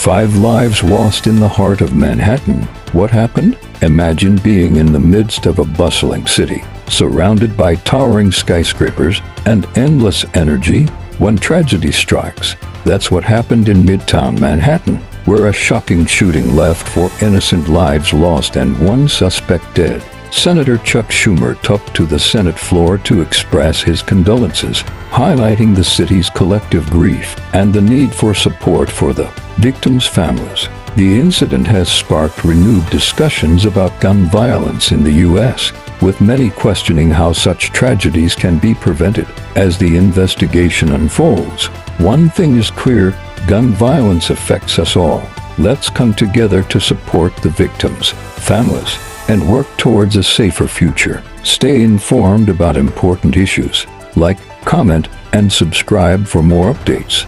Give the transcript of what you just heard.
5 lives lost in the heart of Manhattan. What happened? Imagine being in the midst of a bustling city, surrounded by towering skyscrapers and endless energy, when tragedy strikes. That's what happened in Midtown Manhattan, where a shocking shooting left 4 innocent lives lost and 1 suspect dead. Senator Chuck Schumer took to the Senate floor to express his condolences, highlighting the city's collective grief and the need for support for the victims' families. The incident has sparked renewed discussions about gun violence in the U.S., with many questioning how such tragedies can be prevented. As the investigation unfolds, one thing is clear: gun violence affects us all. Let's come together to support the victims' families and work towards a safer future. Stay informed about important issues. Like, comment, and subscribe for more updates.